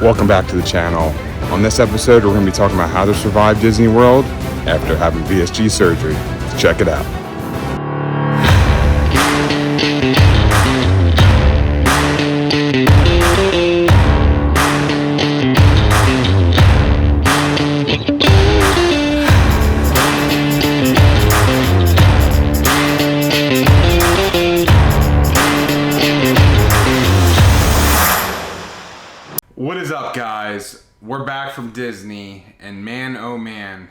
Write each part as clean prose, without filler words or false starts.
Welcome back to the channel. On this episode, we're going to be talking about how to survive Disney World after having VSG surgery. Let's check it out. What is up, guys? We're back from Disney, and man, oh man,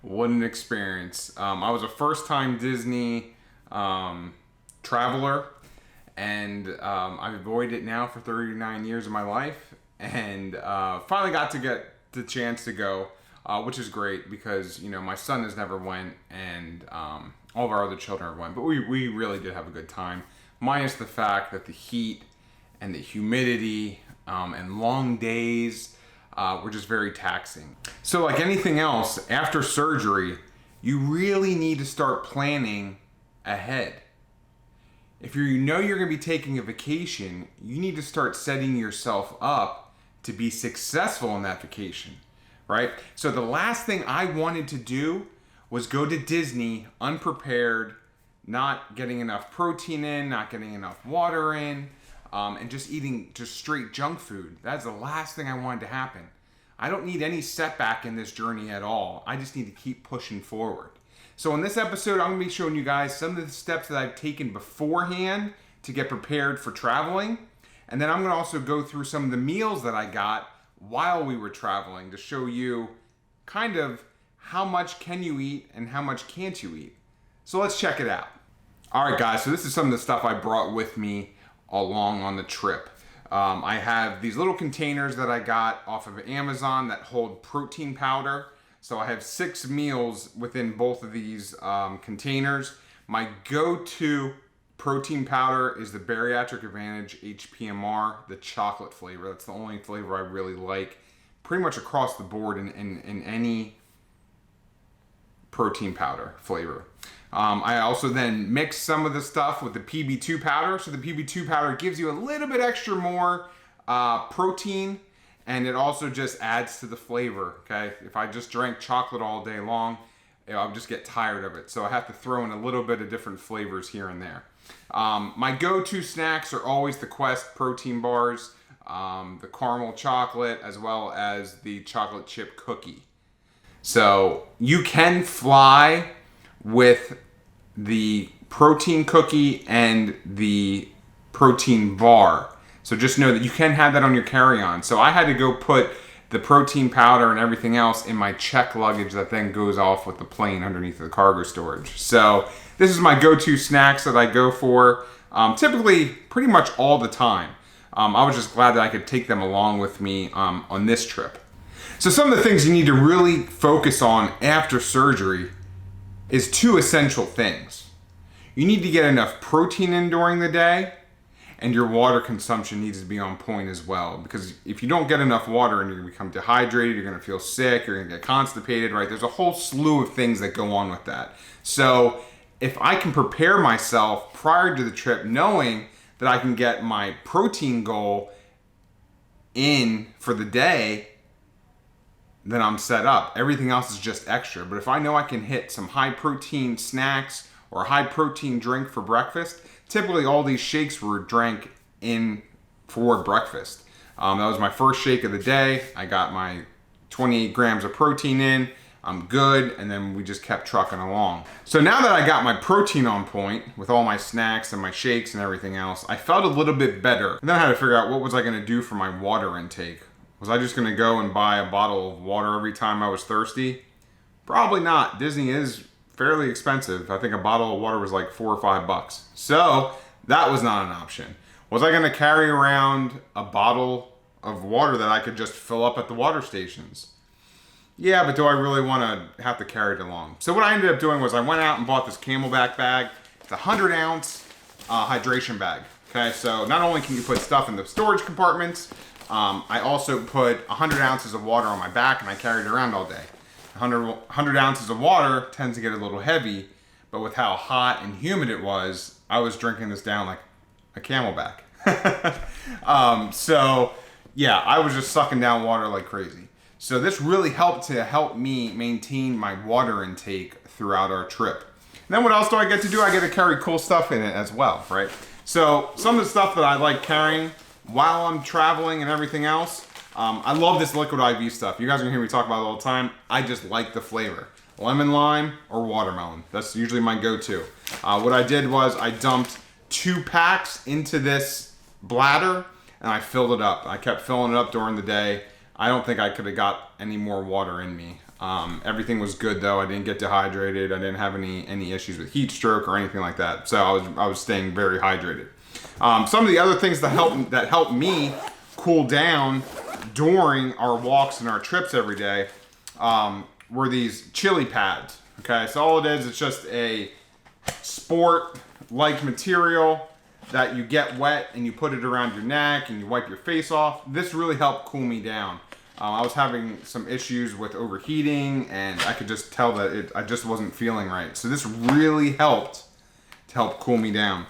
what an experience. I was a first-time Disney traveler, and I've avoided it now for 39 years of my life, and finally got to get the chance to go, which is great because, you know, my son has never went, and all of our other children have went, but we really did have a good time, minus the fact that the heat and the humidity and long days were just very taxing. So like anything else, after surgery, you really need to start planning ahead. If you know you're going to be taking a vacation, you need to start setting yourself up to be successful in that vacation, right? So the last thing I wanted to do was go to Disney unprepared, not getting enough protein in, not getting enough water in, and just eating just straight junk food. That's the last thing I wanted to happen. I don't need any setback in this journey at all. I just need to keep pushing forward. So in this episode, I'm going to be showing you guys some of the steps that I've taken beforehand to get prepared for traveling. And then I'm going to also go through some of the meals that I got while we were traveling to show you kind of how much can you eat and how much can't you eat. So let's check it out. All right, guys, so this is some of the stuff I brought with me along on the trip. I have these little containers that I got off of Amazon that hold protein powder. So I have 6 meals within both of these containers. My go-to protein powder is the Bariatric Advantage HPMR, the chocolate flavor. That's the only flavor I really like, pretty much across the board in any protein powder flavor. I also then mix some of the stuff with the PB2 powder. So the PB2 powder gives you a little bit extra more protein, and it also just adds to the flavor, okay? If I just drank chocolate all day long, I'll just get tired of it. So I have to throw in a little bit of different flavors here and there. My go-to snacks are always the Quest protein bars, the caramel chocolate, as well as the chocolate chip cookie. So you can fly with the protein cookie and the protein bar. So just know that you can have that on your carry-on. So I had to go put the protein powder and everything else in my check luggage that then goes off with the plane underneath the cargo storage. So this is my go-to snacks that I go for typically pretty much all the time. I was just glad that I could take them along with me on this trip. So some of the things you need to really focus on after surgery is 2 essential things. You need to get enough protein in during the day, and your water consumption needs to be on point as well. Because if you don't get enough water and you're going to become dehydrated, you're going to feel sick, you're going to get constipated, right? There's a whole slew of things that go on with that. So if I can prepare myself prior to the trip knowing that I can get my protein goal in for the day, then I'm set up. Everything else is just extra. But if I know I can hit some high protein snacks or a high protein drink for breakfast, typically all these shakes were drank in for breakfast. That was my first shake of the day. I got my 28 grams of protein in. I'm good. And then we just kept trucking along. So now that I got my protein on point with all my snacks and my shakes and everything else, I felt a little bit better. And then I had to figure out what was I going to do for my water intake. Was I just going to go and buy a bottle of water every time I was thirsty? Probably not. Disney is fairly expensive. I think a bottle of water was like $4 or $5. So that was not an option. Was I going to carry around a bottle of water that I could just fill up at the water stations? Yeah, but do I really want to have to carry it along? So what I ended up doing was I went out and bought this Camelback bag. It's a 100-ounce hydration bag. Okay, so not only can you put stuff in the storage compartments, I also put 100 ounces of water on my back, and I carried it around all day. 100 ounces of water tends to get a little heavy, but with how hot and humid it was, I was drinking this down like a Camelback. So yeah, I was just sucking down water like crazy. So this really helped to help me maintain my water intake throughout our trip. And then what else do I get to do? I get to carry cool stuff in it as well, right? So some of the stuff that I like carrying while I'm traveling and everything else, I love this liquid IV stuff. You guys are gonna hear me talk about it all the time. I just like the flavor. Lemon lime or watermelon. That's usually my go-to. What I did was I dumped 2 packs into this bladder and I filled it up. I kept filling it up during the day. I don't think I could have got any more water in me. Everything was good though. I didn't get dehydrated. I didn't have any issues with heat stroke or anything like that. So I was staying very hydrated. Some of the other things that helped me cool down during our walks and our trips every day were these chili pads. Okay, so all it is, it's just a sport-like material that you get wet and you put it around your neck and you wipe your face off. This really helped cool me down. I was having some issues with overheating and I could just tell that I just wasn't feeling right. So this really helped to help cool me down.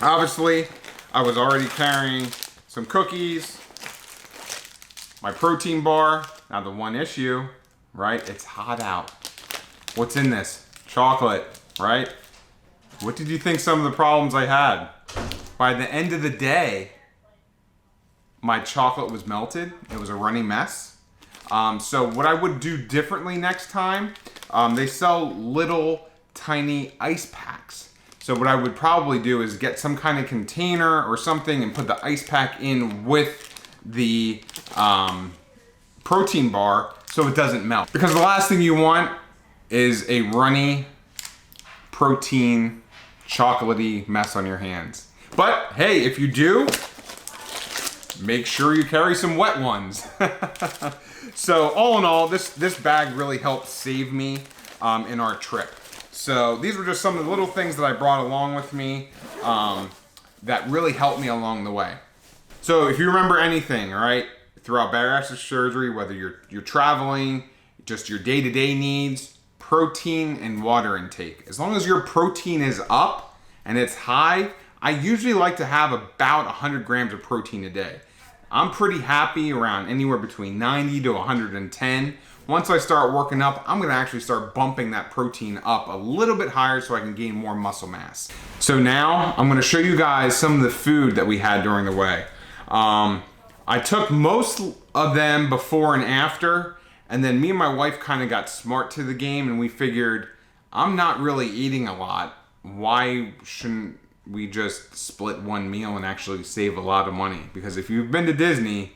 Obviously, I was already carrying some cookies, my protein bar. Now the one issue, right? It's hot out. What's in this? Chocolate, right? What did you think some of the problems I had? By the end of the day, my chocolate was melted. It was a runny mess. So what I would do differently next time, they sell little tiny ice packs. So what I would probably do is get some kind of container or something and put the ice pack in with the protein bar so it doesn't melt. Because the last thing you want is a runny protein chocolatey mess on your hands. But hey, if you do, make sure you carry some wet ones. So all in all, this bag really helped save me in our trip. So these were just some of the little things that I brought along with me that really helped me along the way. So if you remember anything, all right, throughout bariatric surgery, whether you're traveling, just your day-to-day needs, protein and water intake. As long as your protein is up and it's high, I usually like to have about 100 grams of protein a day. I'm pretty happy around anywhere between 90 to 110. Once I start working up, I'm gonna actually start bumping that protein up a little bit higher so I can gain more muscle mass. So now I'm gonna show you guys some of the food that we had during the way. I took most of them before and after, and then me and my wife kind of got smart to the game and we figured, I'm not really eating a lot. Why shouldn't we just split one meal and actually save a lot of money? Because if you've been to Disney,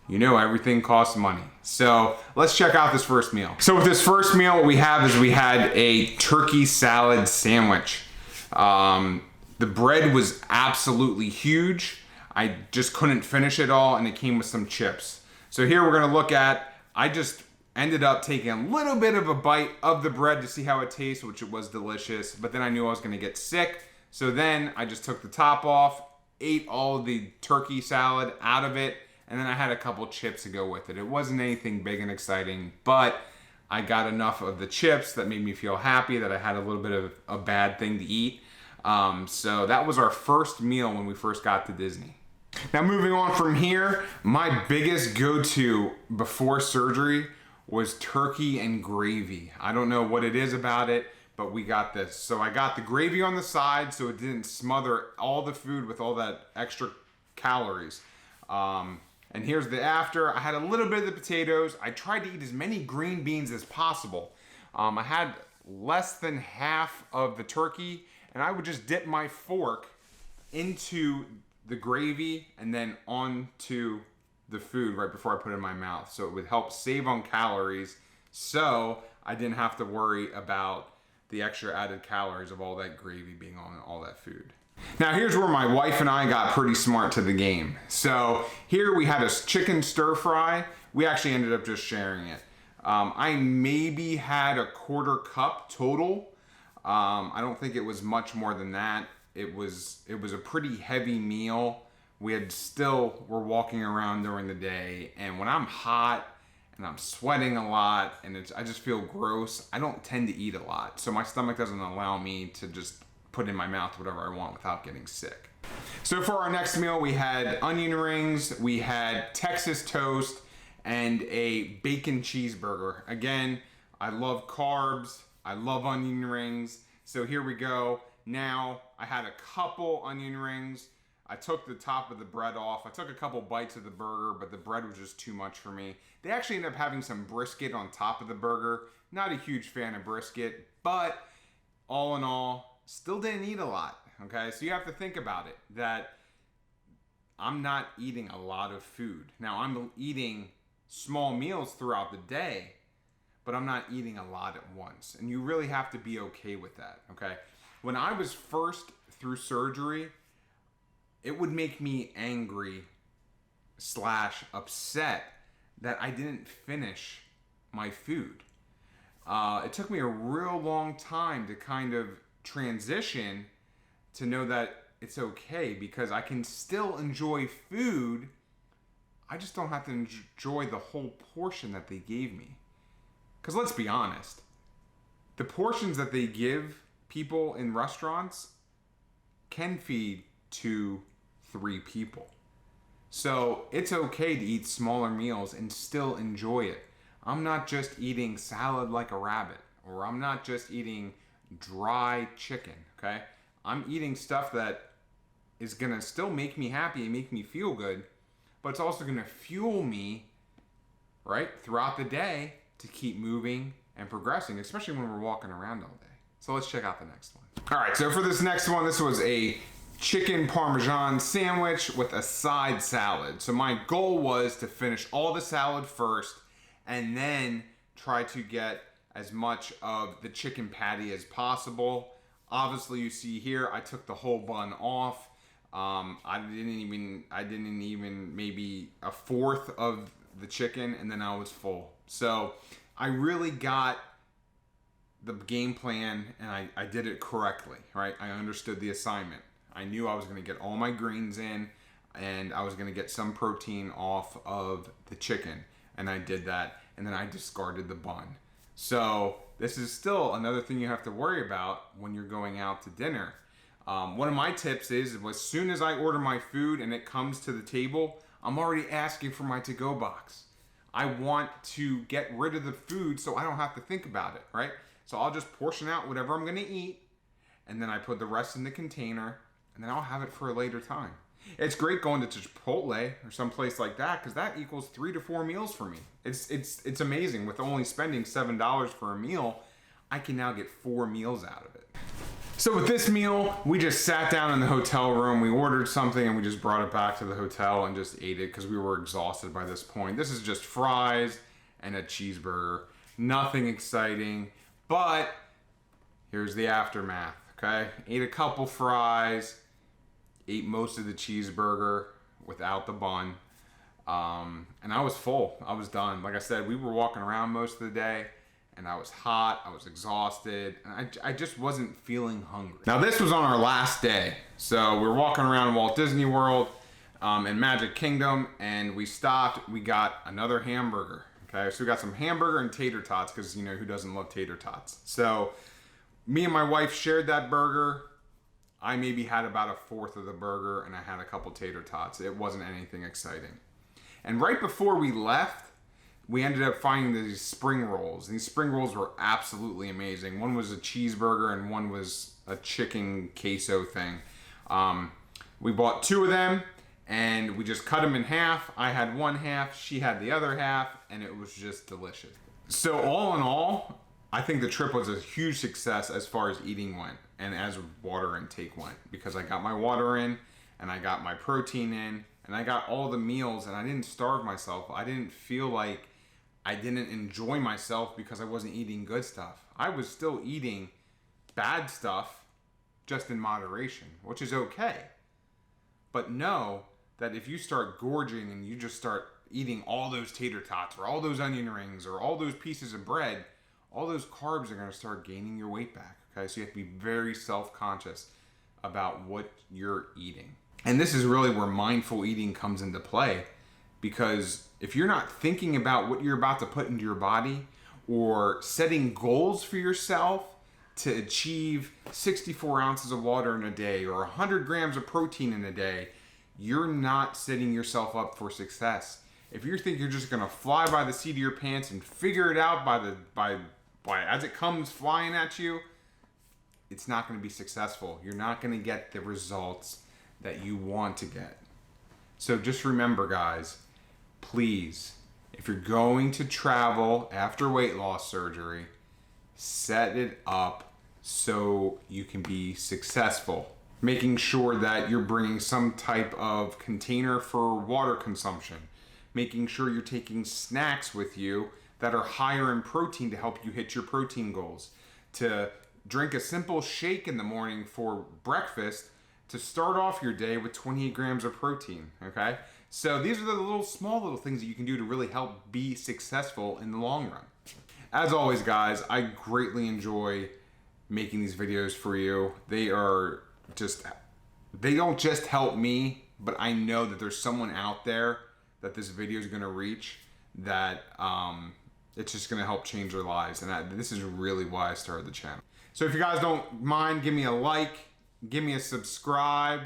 you know everything costs money. So let's check out this first meal. So with this first meal, what we have is we had a turkey salad sandwich. The bread was absolutely huge. I just couldn't finish it all and it came with some chips. So here we're gonna look at, I just ended up taking a little bit of a bite of the bread to see how it tastes, which it was delicious, but then I knew I was gonna get sick. So then I just took the top off, ate all of the turkey salad out of it, and then I had a couple chips to go with it. It wasn't anything big and exciting, but I got enough of the chips that made me feel happy that I had a little bit of a bad thing to eat. So that was our first meal when we first got to Disney. Now moving on from here, my biggest go-to before surgery was turkey and gravy. I don't know what it is about it, but we got this. So I got the gravy on the side so it didn't smother all the food with all that extra calories. And here's the after. I had a little bit of the potatoes. I tried to eat as many green beans as possible. I had less than half of the turkey and I would just dip my fork into the gravy and then onto the food right before I put it in my mouth. So it would help save on calories so I didn't have to worry about the extra added calories of all that gravy being on all that food. Now here's where my wife and I got pretty smart to the game. So here we had a chicken stir fry. We actually ended up just sharing it. I maybe had a quarter cup total. I don't think it was much more than that. It was a pretty heavy meal. We're walking around during the day, and when I'm hot and I'm sweating a lot and I just feel gross, I don't tend to eat a lot. So my stomach doesn't allow me to just put in my mouth whatever I want without getting sick. So for our next meal, we had onion rings, we had Texas toast, and a bacon cheeseburger. Again, I love carbs, I love onion rings. So here we go. Now, I had a couple onion rings. I took the top of the bread off. I took a couple bites of the burger, but the bread was just too much for me. They actually ended up having some brisket on top of the burger. Not a huge fan of brisket, but all in all, still didn't eat a lot, okay? So you have to think about it, that I'm not eating a lot of food. Now, I'm eating small meals throughout the day, but I'm not eating a lot at once. And you really have to be okay with that, okay? When I was first through surgery, it would make me angry / upset that I didn't finish my food. It took me a real long time to kind of transition to know that it's okay, because I can still enjoy food. I just don't have to enjoy the whole portion that they gave me. Because let's be honest, the portions that they give people in restaurants can feed 2-3 people. So it's okay to eat smaller meals and still enjoy it. I'm not just eating salad like a rabbit, or I'm not just eating dry chicken, okay? I'm eating stuff that is gonna still make me happy and make me feel good, but it's also gonna fuel me, right, throughout the day to keep moving and progressing, especially when we're walking around all day. So let's check out the next one. All right, so for this next one, this was a chicken parmesan sandwich with a side salad. So my goal was to finish all the salad first and then try to get as much of the chicken patty as possible. Obviously, you see here, I took the whole bun off. I didn't even maybe a fourth of the chicken, and then I was full. So I really got the game plan, and I did it correctly, right? I understood the assignment. I knew I was going to get all my greens in, and I was going to get some protein off of the chicken, and I did that, and then I discarded the bun. So this is still another thing you have to worry about when you're going out to dinner. One of my tips is, as soon as I order my food and it comes to the table, I'm already asking for my to-go box. I want to get rid of the food so I don't have to think about it, right? So I'll just portion out whatever I'm gonna eat, and then I put the rest in the container, and then I'll have it for a later time. It's great going to Chipotle or someplace like that, because that equals 3 to 4 meals for me. It's amazing. With only spending $7 for a meal, I can now get 4 meals out of it. So with this meal, we just sat down in the hotel room, we ordered something, and we just brought it back to the hotel and just ate it because we were exhausted by this point. This is just fries and a cheeseburger. Nothing exciting, but here's the aftermath, okay? Ate a couple fries, ate most of the cheeseburger without the bun, and I was full. I was done. Like I said, we were walking around most of the day, and I was hot, I was exhausted, and I just wasn't feeling hungry. Now this was on our last day. So we were walking around Walt Disney World and Magic Kingdom, and we stopped, we got another hamburger. Okay, so we got some hamburger and tater tots, because you know, who doesn't love tater tots? So me and my wife shared that burger. I maybe had about a fourth of the burger, and I had a couple tater tots. It wasn't anything exciting. And right before we left, we ended up finding these spring rolls. These spring rolls were absolutely amazing. One was a cheeseburger and one was a chicken queso thing. We bought 2 of them, and we just cut them in half. I had one half, she had the other half, and it was just delicious. So all in all, I think the trip was a huge success as far as eating went and as water intake went, because I got my water in, and I got my protein in, and I got all the meals, and I didn't starve myself. I didn't feel like I didn't enjoy myself because I wasn't eating good stuff. I was still eating bad stuff, just in moderation, which is okay. But know that if you start gorging and you just start eating all those tater tots or all those onion rings or all those pieces of bread, all those carbs are going to start gaining your weight back. Okay, so you have to be very self-conscious about what you're eating. And this is really where mindful eating comes into play, because if you're not thinking about what you're about to put into your body or setting goals for yourself to achieve 64 ounces of water in a day or 100 grams of protein in a day, you're not setting yourself up for success. If you think you're just gonna fly by the seat of your pants and figure it out by as it comes flying at you, it's not gonna be successful. You're not gonna get the results that you want to get. So just remember, guys, please, if you're going to travel after weight loss surgery, set it up so you can be successful. Making sure that you're bringing some type of container for water consumption. Making sure you're taking snacks with you that are higher in protein to help you hit your protein goals. To drink a simple shake in the morning for breakfast to start off your day with 28 grams of protein, okay? So these are the small little things that you can do to really help be successful in the long run. As always, guys, I greatly enjoy making these videos for you. They don't just help me, but I know that there's someone out there that this video is gonna reach that it's just gonna help change their lives. And this is really why I started the channel. So if you guys don't mind, give me a like, give me a subscribe,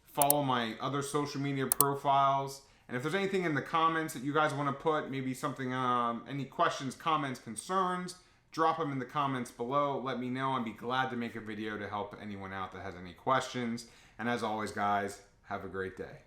follow my other social media profiles. And if there's anything in the comments that you guys want to put, maybe something, any questions, comments, concerns, drop them in the comments below. Let me know. I'd be glad to make a video to help anyone out that has any questions. And as always, guys, have a great day.